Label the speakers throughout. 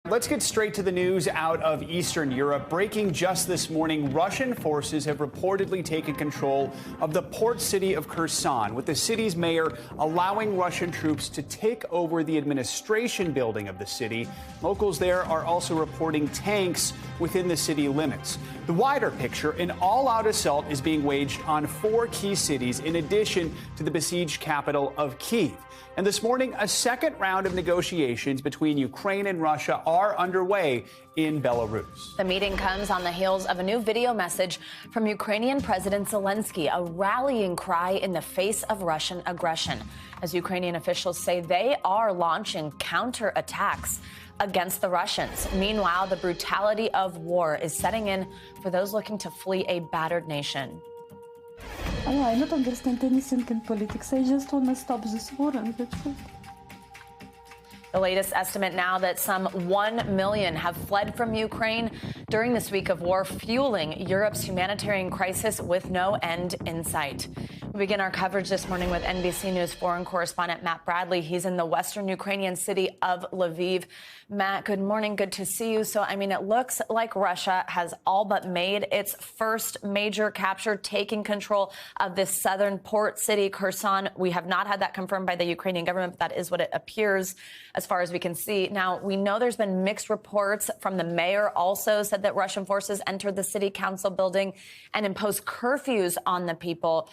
Speaker 1: Let's get straight to the news out of Eastern Europe. Breaking just this morning, Russian forces have reportedly taken control of the port city of Kherson, with the city's mayor allowing Russian troops to take over the administration building of the city. Locals there are also reporting tanks within the city limits. The wider picture, an all-out assault is being waged on 4 key cities in addition to the besieged capital of Kyiv. And this morning, a second round of negotiations between Ukraine and Russia are underway in Belarus.
Speaker 2: The meeting comes on the heels of a new video message from Ukrainian President Zelensky, a rallying cry in the face of Russian aggression, as Ukrainian officials say they are launching counterattacks against the Russians. Meanwhile, the brutality of war is setting in for those looking to flee a battered nation.
Speaker 3: Oh, I don't understand anything in politics. I just want to stop this war and that's it.
Speaker 2: The latest estimate now that some 1 million have fled from Ukraine during this week of war, fueling Europe's humanitarian crisis with no end in sight. We begin our coverage this morning with NBC News foreign correspondent Matt Bradley. He's in the western Ukrainian city of Lviv. Matt, good morning. Good to see you. So, it looks like Russia has all but made its first major capture, taking control of this southern port city, Kherson. We have not had that confirmed by the Ukrainian government, but that is what it appears as far as we can see. Now, we know there's been mixed reports from the mayor, also said that Russian forces entered the city council building and imposed curfews on the people.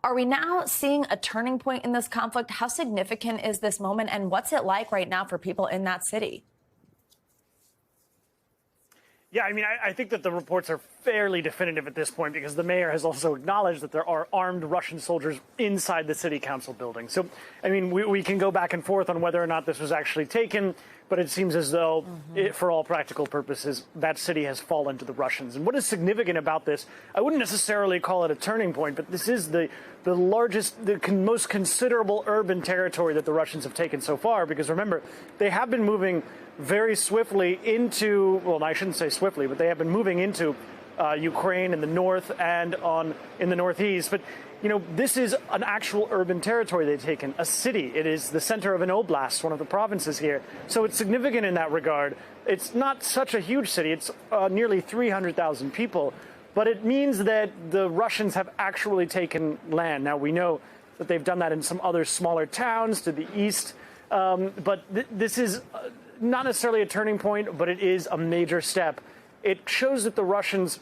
Speaker 2: Are we now seeing a turning point in this conflict? How significant is this moment, and what's it like right now for people in that city?
Speaker 4: Yeah, I think that the reports are fairly definitive at this point, because the mayor has also acknowledged that there are armed Russian soldiers inside the city council building. So, we can go back and forth on whether or not this was actually taken, but it seems as though, for all practical purposes, that city has fallen to the Russians. And what is significant about this, I wouldn't necessarily call it a turning point, but this is the largest, most considerable urban territory that the Russians have taken so far, because remember, they have been moving very swiftly into, well, I shouldn't say swiftly, but they have been moving into Ukraine in the north and in the northeast. But, this is an actual urban territory they've taken, a city. It is the center of an oblast, one of the provinces here. So it's significant in that regard. It's not such a huge city. It's nearly 300,000 people. But it means that the Russians have actually taken land. Now, we know that they've done that in some other smaller towns to the east. But this is not necessarily a turning point, but it is a major step. It shows that the Russians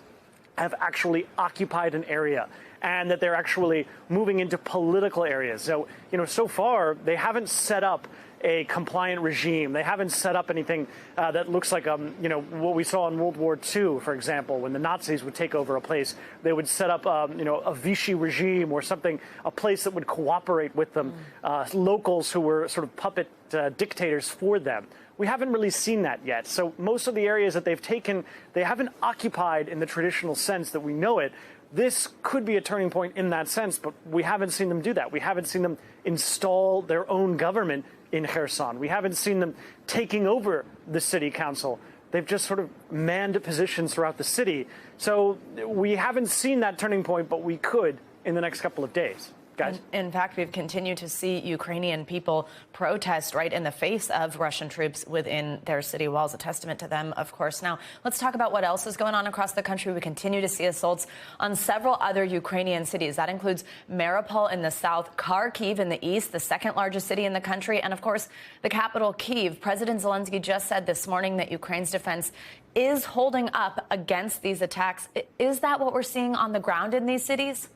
Speaker 4: have actually occupied an area and that they're actually moving into political areas. So, so far, they haven't set up a compliant regime. They haven't set up anything that looks like, what we saw in World War II, for example, when the Nazis would take over a place. They would set up, a Vichy regime or something, a place that would cooperate with them, locals who were sort of puppet dictators for them. We haven't really seen that yet. So most of the areas that they've taken, they haven't occupied in the traditional sense that we know it. This could be a turning point in that sense, but we haven't seen them do that. We haven't seen them install their own government in Kherson. We haven't seen them taking over the city council. They've just sort of manned positions throughout the city. So we haven't seen that turning point, but we could in the next couple of days. Guys.
Speaker 2: In fact, we've continued to see Ukrainian people protest right in the face of Russian troops within their city walls, a testament to them, of course. Now, let's talk about what else is going on across the country. We continue to see assaults on several other Ukrainian cities. That includes Mariupol in the south, Kharkiv in the east, the second largest city in the country, and, of course, the capital, Kyiv. President Zelensky just said this morning that Ukraine's defense is holding up against these attacks. Is that what we're seeing on the ground in these cities?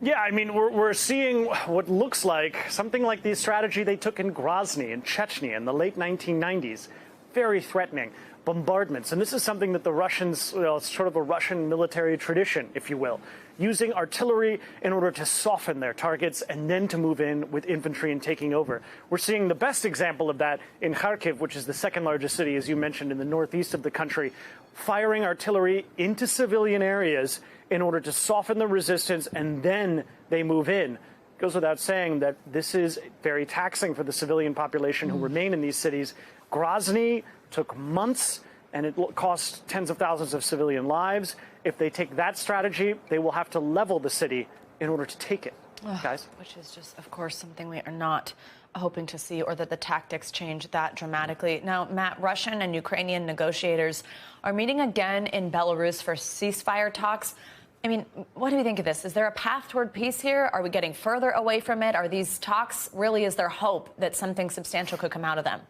Speaker 4: Yeah, we're seeing what looks like something like the strategy they took in Grozny in Chechnya in the late 1990s. Very threatening bombardments. And this is something that the Russians, it's sort of a Russian military tradition, if you will, using artillery in order to soften their targets and then to move in with infantry and taking over. We're seeing the best example of that in Kharkiv, which is the second largest city, as you mentioned, in the northeast of the country, firing artillery into civilian areas in order to soften the resistance, and then they move in. It goes without saying that this is very taxing for the civilian population who remain in these cities. Grozny took months, and it cost tens of thousands of civilian lives. If they take that strategy, they will have to level the city in order to take it. Guys?
Speaker 2: Which is just, of course, something we are not hoping to see, or that the tactics change that dramatically. Now, Matt, Russian and Ukrainian negotiators are meeting again in Belarus for ceasefire talks. I mean, what do you think of this? Is there a path toward peace here? Are we getting further away from it? Are these talks really, is there hope that something substantial could come out of them?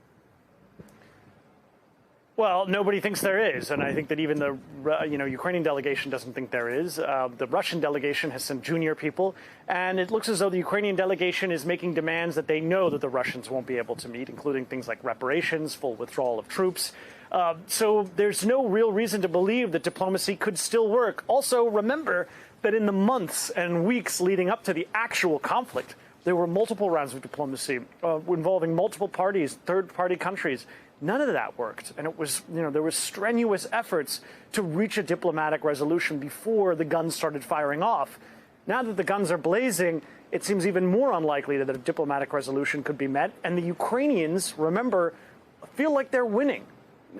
Speaker 4: Well, nobody thinks there is, and I think that even the Ukrainian delegation doesn't think there is. The Russian delegation has some junior people, and it looks as though the Ukrainian delegation is making demands that they know that the Russians won't be able to meet, including things like reparations, full withdrawal of troops. So there's no real reason to believe that diplomacy could still work. Also, remember that in the months and weeks leading up to the actual conflict, there were multiple rounds of diplomacy involving multiple parties, third-party countries. None of that worked. And it was, there was strenuous efforts to reach a diplomatic resolution before the guns started firing off. Now that the guns are blazing, it seems even more unlikely that a diplomatic resolution could be met. And the Ukrainians, remember, feel like they're winning.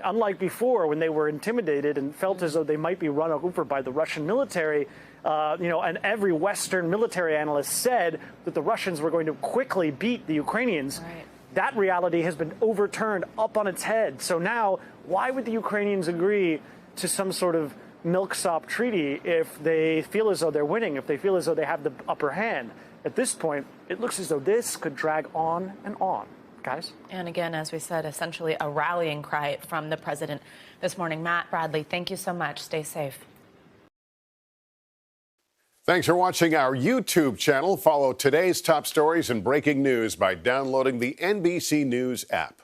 Speaker 4: Unlike before, when they were intimidated and felt as though they might be run over by the Russian military, and every Western military analyst said that the Russians were going to quickly beat the Ukrainians.
Speaker 2: Right.
Speaker 4: That reality has been overturned up on its head. So now, why would the Ukrainians agree to some sort of milksop treaty if they feel as though they're winning, if they feel as though they have the upper hand? At this point, it looks as though this could drag on and on. Guys?
Speaker 2: And again, as we said, essentially a rallying cry from the president this morning. Matt Bradley, thank you so much. Stay safe.
Speaker 5: Thanks for watching our YouTube channel. Follow today's top stories and breaking news by downloading the NBC News app.